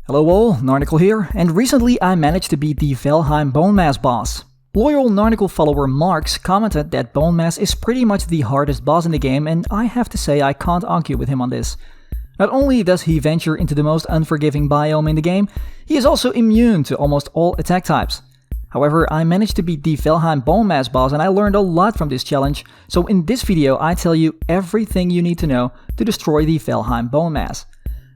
Hello all, Narnicle here, and recently I managed to beat the Valheim Bonemass boss. Loyal Narnicle follower Marks commented that Bonemass is pretty much the hardest boss in the game, and I have to say I can't argue with him on this. Not only does he venture into the most unforgiving biome in the game, he is also immune to almost all attack types. However, I managed to beat the Valheim Bonemass boss and I learned a lot from this challenge, so in this video I tell you everything you need to know to destroy the Valheim Bonemass.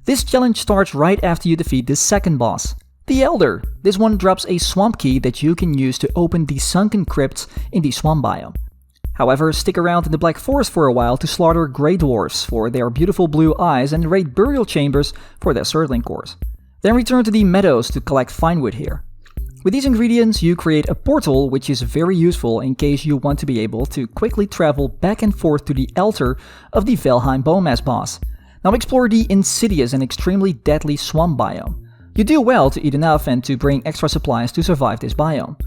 This challenge starts right after you defeat the second boss, the Elder. This one drops a swamp key that you can use to open the sunken crypts in the swamp biome. However, stick around in the Black Forest for a while to slaughter Grey Dwarfs for their beautiful blue eyes and raid burial chambers for their surtling cores. Then return to the meadows to collect finewood here. With these ingredients you create a portal which is very useful in case you want to be able to quickly travel back and forth to the altar of the Valheim Bonemass boss. Now explore the insidious and extremely deadly swamp biome. You do well to eat enough and to bring extra supplies to survive this biome.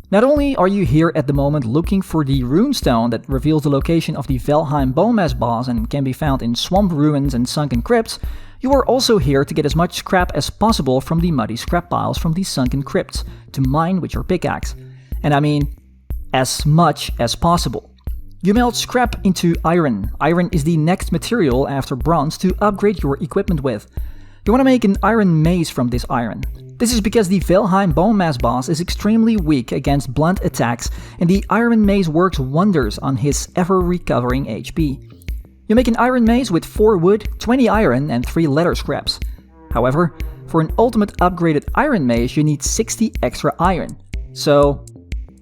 Not only are you here at the moment looking for the runestone that reveals the location of the Valheim Bonemass boss and can be found in swamp ruins and sunken crypts, you are also here to get as much scrap as possible from the muddy scrap piles from the sunken crypts to mine with your pickaxe. And I mean, as much as possible. You melt scrap into iron. Iron is the next material after bronze to upgrade your equipment with. You want to make an iron mace from this iron. This is because the Valheim Bonemass boss is extremely weak against blunt attacks and the iron mace works wonders on his ever-recovering HP. You make an iron mace with 4 wood, 20 iron and 3 leather scraps. However, for an ultimate upgraded iron mace you need 60 extra iron. So,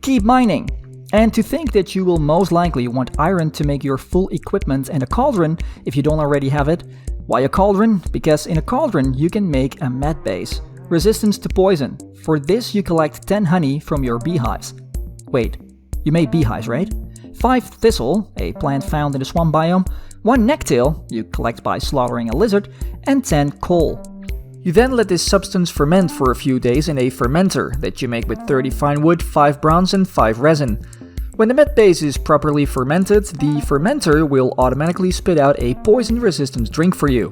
keep mining! And to think that you will most likely want iron to make your full equipment and a cauldron if you don't already have it. Why a cauldron? Because in a cauldron you can make a mat base. Resistance to poison. For this you collect 10 honey from your beehives. Wait, you made beehives, right? 5 thistle, a plant found in the swamp biome, 1 necktail, you collect by slaughtering a lizard, and 10 coal. You then let this substance ferment for a few days in a fermenter that you make with 30 fine wood, 5 bronze and 5 resin. When the mat base is properly fermented, the fermenter will automatically spit out a poison resistance drink for you.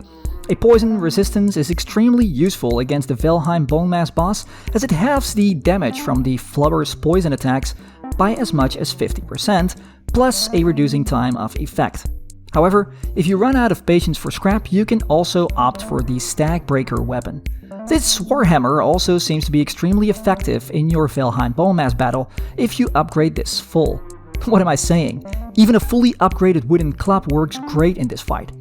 A poison resistance is extremely useful against the Valheim Bonemass boss as it halves the damage from the flubber's poison attacks by as much as 50%, plus a reducing time of effect. However, if you run out of patience for scrap, you can also opt for the Stag Breaker weapon. This warhammer also seems to be extremely effective in your Valheim Bonemass battle if you upgrade this full. What am I saying? Even a fully upgraded wooden club works great in this fight.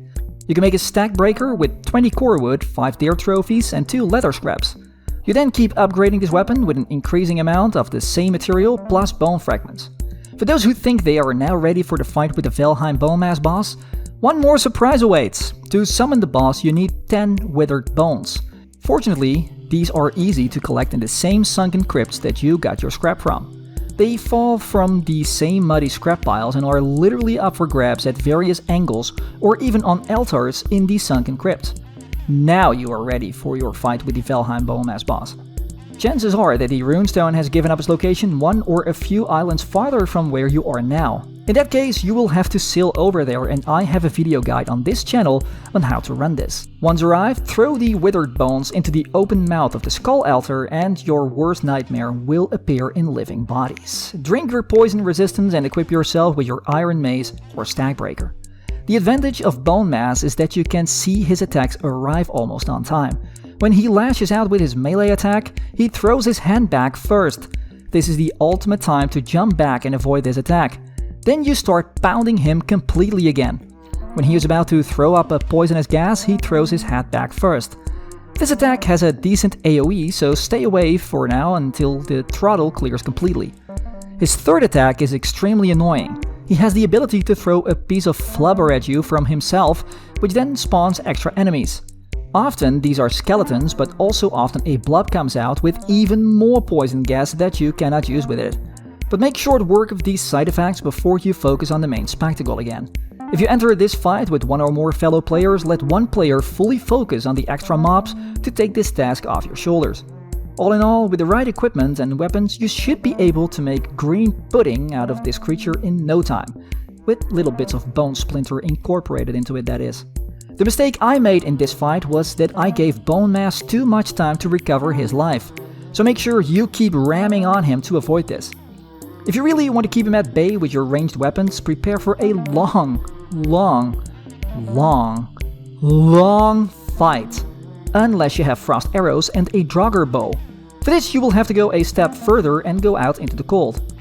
You can make a Stag Breaker with 20 core wood, 5 deer trophies and 2 leather scraps. You then keep upgrading this weapon with an increasing amount of the same material plus bone fragments. For those who think they are now ready for the fight with the Valheim Bonemass boss, one more surprise awaits. To summon the boss you need 10 withered bones. Fortunately, these are easy to collect in the same sunken crypts that you got your scrap from. They fall from the same muddy scrap piles and are literally up for grabs at various angles or even on altars in the sunken crypt. Now you are ready for your fight with the Valheim Bonemass boss. Chances are that the runestone has given up its location 1 or a few islands farther from where you are now. In that case, you will have to sail over there and I have a video guide on this channel on how to run this. Once arrived, throw the withered bones into the open mouth of the skull altar and your worst nightmare will appear in living bodies. Drink your poison resistance and equip yourself with your iron mace or Stag Breaker. The advantage of Bonemass is that you can see his attacks arrive almost on time. When he lashes out with his melee attack, he throws his hand back first. This is the ultimate time to jump back and avoid this attack. Then you start pounding him completely again. When he is about to throw up a poisonous gas, he throws his hat back first. This attack has a decent AoE, so stay away for now until the throttle clears completely. His third attack is extremely annoying. He has the ability to throw a piece of flubber at you from himself, which then spawns extra enemies. Often these are skeletons, but also often a blob comes out with even more poison gas that you cannot use with it. But make short work of these side effects before you focus on the main spectacle again. If you enter this fight with 1 or more fellow players, let one player fully focus on the extra mobs to take this task off your shoulders. All in all, with the right equipment and weapons, you should be able to make green pudding out of this creature in no time, with little bits of bone splinter incorporated into it, that is. The mistake I made in this fight was that I gave Bonemass too much time to recover his life, so make sure you keep ramming on him to avoid this. If you really want to keep him at bay with your ranged weapons, prepare for a long fight, unless you have frost arrows and a Draugr bow. For this you will have to go a step further and go out into the cold.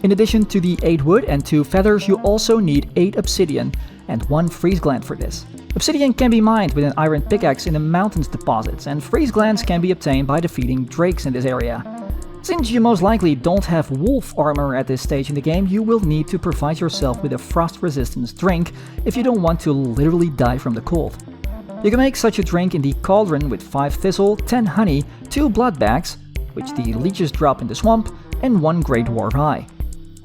In addition to the 8 wood and 2 feathers, you also need 8 obsidian and 1 freeze gland for this. Obsidian can be mined with an iron pickaxe in the mountains deposits, and freeze glands can be obtained by defeating drakes in this area. Since you most likely don't have wolf armor at this stage in the game, you will need to provide yourself with a frost resistance drink if you don't want to literally die from the cold. You can make such a drink in the cauldron with 5 thistle, 10 honey, 2 blood bags, which the leeches drop in the swamp, and 1 great dwarf eye.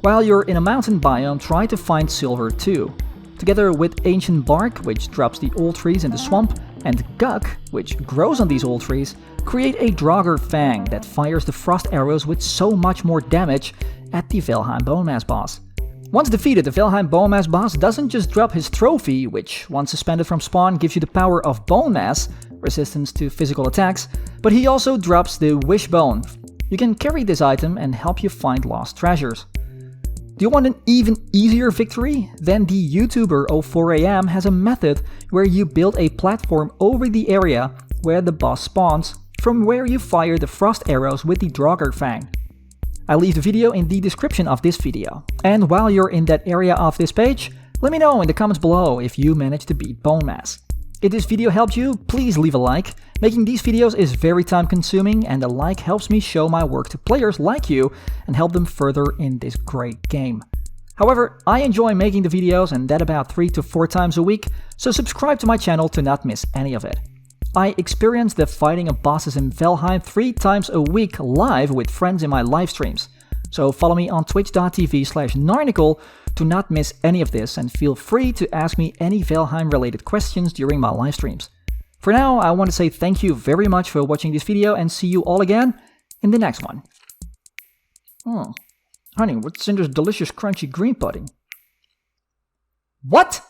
While you're in a mountain biome, try to find silver too. Together with ancient bark, which drops the old trees in the swamp, and guk, which grows on these old trees, create a Draugr fang that fires the frost arrows with so much more damage at the Valheim Bonemass boss. Once defeated, the Valheim Bonemass boss doesn't just drop his trophy, which once suspended from spawn gives you the power of Bonemass, resistance to physical attacks, but he also drops the Wishbone. You can carry this item and help you find lost treasures. Do you want an even easier victory? Then the YouTuber 04am has a method where you build a platform over the area where the boss spawns, from where you fire the frost arrows with the Draugr fang. I'll leave the video in the description of this video. And while you're in that area of this page, let me know in the comments below if you managed to beat Bonemass. If this video helped you, please leave a like. Making these videos is very time consuming, and a like helps me show my work to players like you and help them further in this great game. However, I enjoy making the videos, and that about 3 to 4 times a week, so subscribe to my channel to not miss any of it. I experience the fighting of bosses in Valheim 3 times a week live with friends in my live streams. So follow me on twitch.tv/Narnicle to not miss any of this, and feel free to ask me any Valheim related questions during my live streams. For now, I want to say thank you very much for watching this video, and see you all again in the next one. Honey, what's in this delicious crunchy green pudding? What?